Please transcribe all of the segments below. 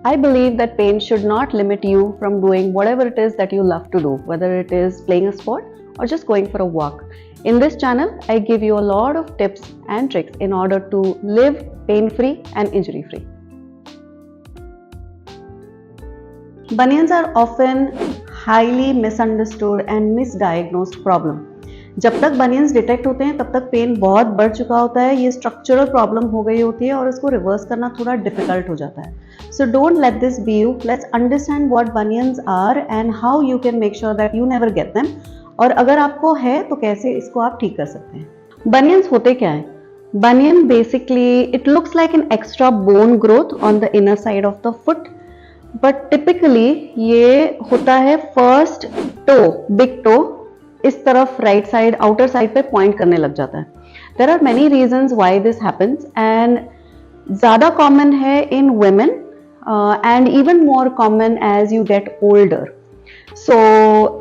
I believe that pain should not limit you from doing whatever it is that you love to do, whether it is playing a sport or just going for a walk. In this channel, I give you a lot of tips and tricks in order to live pain-free and injury-free. Bunions are often highly misunderstood and misdiagnosed problem. जब तक बनियंस detect होते हैं तब तक pen बहुत बढ़ चुका होता है, ये स्ट्रक्चरल प्रॉब्लम हो गई होती है और इसको रिवर्स करना थोड़ा डिफिकल्ट हो जाता है. So don't let this be you. Let's understand what bunions are and how you can make sure that you never get them, और अगर आपको है तो कैसे इसको आप ठीक कर सकते हैं. बनियंस होते क्या है? Bunion basically it looks like an extra bone growth on the inner side of the foot, but typically ये होता है फर्स्ट टो, बिग टो इस तरफ राइट साइड आउटर साइड पे पॉइंट करने लग जाता है. There are many reasons why this happens and ज़्यादा कॉमन है in women and even more common as you get older. So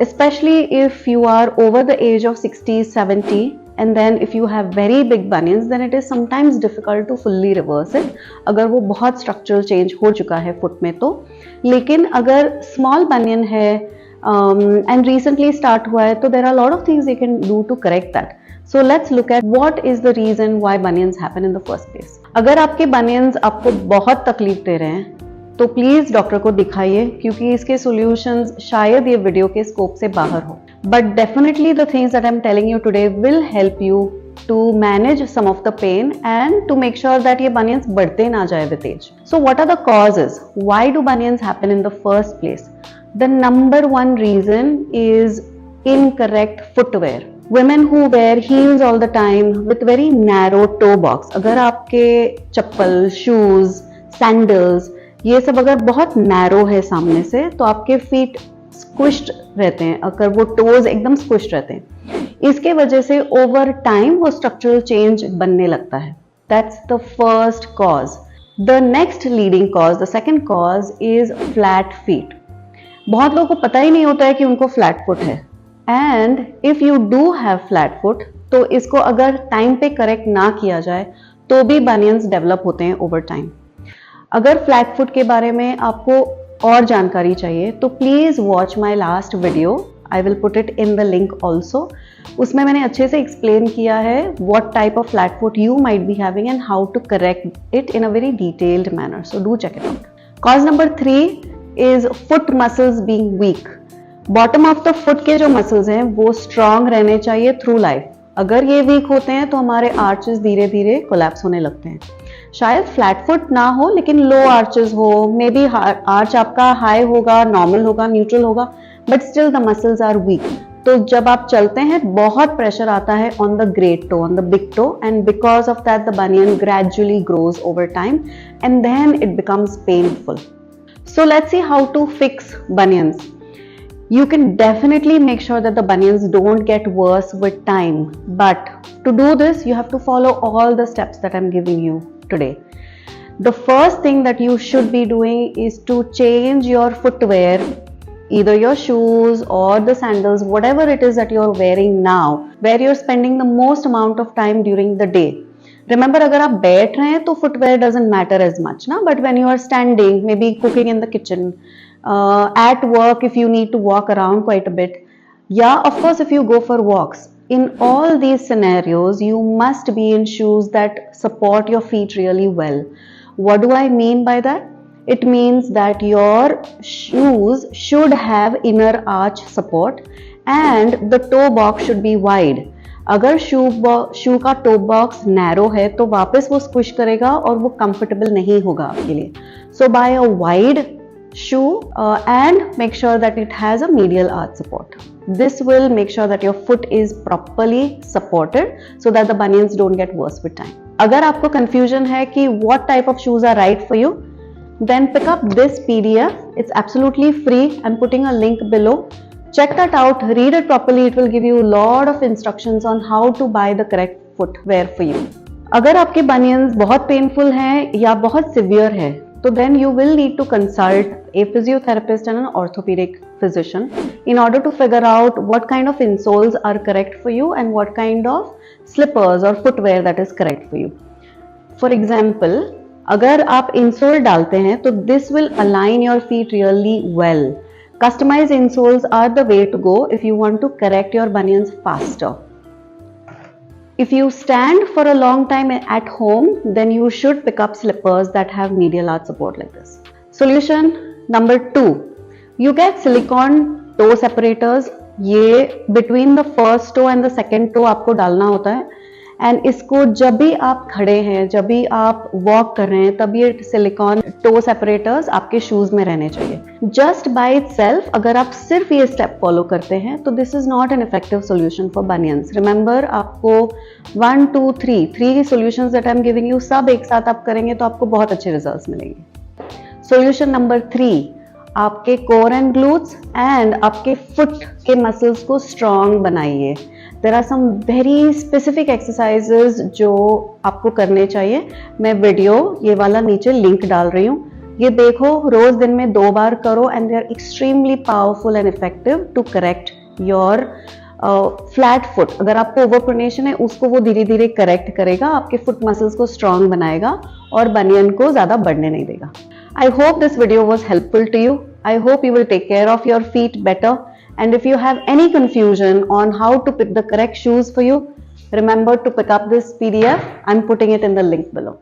especially if you are over the age of 60, 70 and then if you have very big bunions, then it is sometimes difficult to fully reverse it अगर वो बहुत structural change हो चुका है foot में तो. लेकिन अगर small bunion है and recently start हुआ है तो there are a lot of things you can do to correct that. So let's look at what is the reason why bunions happen in the first place. अगर आपके bunions आपको बहुत तकलीफ दे रहे हैं तो प्लीज डॉक्टर को दिखाइए, क्योंकि इसके सॉल्यूशंस शायद ये वीडियो के स्कोप से बाहर हो. But definitely the things that I am telling you today will help you to manage some of the pain and to make sure that ये बनियंस बढ़ते ना जाए with age. So what are the causes? Why do bunions happen in the first place? The number one reason is incorrect footwear. Women who wear heels all the time with very narrow toe box. अगर आपके चप्पल, shoes, sandals ये सब अगर बहुत narrow है सामने से तो आपके फीट स्क्विश्ड रहते हैं, अगर वो टोज एकदम स्क्विश्ड रहते हैं. इसके वजह से ओवर टाइम वो स्ट्रक्चरल चेंज बनने लगता है. That's the first cause. The next leading cause, the second cause is flat feet. बहुत लोगों को पता ही नहीं होता है कि उनको फ्लैट फुट है, and if you do have flat foot तो इसको अगर टाइम पे करेक्ट ना किया जाए तो भी बनियंस डेवलप होते हैं ओवर टाइम. अगर फ्लैट फुट के बारे में आपको और जानकारी चाहिए तो please watch my last video. I will put it in the link also. उसमें मैंने अच्छे से एक्सप्लेन किया है what type of flat foot you might be having and how to correct it in a very detailed manner. So do check it out. Cause number 3 is foot muscles being weak. Bottom of the foot के जो muscles हैं वो strong रहने चाहिए through life. अगर ये week होते हैं तो हमारे आर्चेस धीरे धीरे कोलैप्स होने लगते हैं. शायद फ्लैट फुट ना हो लेकिन लो आर्चेस हो, मे बी आर्च आपका हाई होगा, नॉर्मल होगा, न्यूट्रल होगा, but still the muscles are weak. तो जब आप चलते हैं बहुत प्रेशर आता है on the great toe, on the big toe, and because of that the bunion gradually grows over time and then it becomes painful. So let's see how to fix bunions. You can definitely make sure that the bunions don't get worse with time, but to do this you have to follow all the steps that I'm giving you today. The first thing that you should be doing is to change your footwear, either your shoes or the sandals, whatever it is that you're wearing now, where you're spending the most amount of time during the day. Remember, अगर आप बैठ रहे हैं तो footwear doesn't matter as much ना, but when you are standing, maybe cooking in the kitchen, at work if you need to walk around quite a bit, yeah, of course if you go for walks, in all these scenarios you must be in shoes that support your feet really well. What do I mean by that? It means that your shoes should have inner arch support and the toe box should be wide. अगर शू का toe box narrow है तो वापस वो squish करेगा और वो comfortable नहीं होगा आपके लिए. So buy a wide shoe and make sure that it has a medial arch support. This will make sure that your foot is properly supported so that the bunions don't get worse with time. अगर आपको confusion है कि what type of shoes are right for you, then pick up this PDF. It's absolutely free. I'm putting a link below. Check that out, read it properly. It will give you a lot of instructions on how to buy the correct footwear for you. अगर आपके bunions बहुत painful हैं या बहुत severe है तो then you will need to consult a physiotherapist and an orthopedic physician in order to figure out what kind of insoles are correct for you and what kind of slippers or footwear that is correct for you. For example, अगर आप insole डालते हैं तो this will align your feet really well. Customized insoles are the way to go if you want to correct your bunions faster. If you stand for a long time at home, then you should pick up slippers that have medial arch support like this. Solution number 2. You get silicone toe separators. ये between the first toe and the second toe आपको डालना होता है. And इसको जब भी आप खड़े हैं, जब भी आप वॉक कर रहे हैं, तब ये सिलिकॉन टो सेपरेटर्स आपके शूज में रहने चाहिए. जस्ट बाय इटसेल्फ अगर आप सिर्फ ये स्टेप फॉलो करते हैं तो this is not an effective solution for bunions. Remember, आपको 1 2 3 solutions that I am giving you सब एक साथ आप करेंगे तो आपको बहुत अच्छे रिजल्ट्स मिलेंगे. सॉल्यूशन नंबर 3, आपके कोर एंड ग्लूट्स एंड आपके फुट के मसल्स को स्ट्रॉन्ग बनाइए. There are some very specific exercises जो आपको करने चाहिए. मैं वीडियो ये वाला नीचे लिंक डाल रही हूँ, ये देखो, रोज दिन में 2 बार करो and they are extremely powerful and effective to correct your flat foot. अगर आपको ओवरप्रोनेशन है उसको वो धीरे धीरे करेक्ट करेगा, आपके फुट मसल्स को स्ट्रॉन्ग बनाएगा और बनियन को ज्यादा बढ़ने नहीं देगा. I hope this video was helpful to you. I hope you will take care of your feet better. And if you have any confusion on how to pick the correct shoes for you, remember to pick up this PDF. I'm putting it in the link below.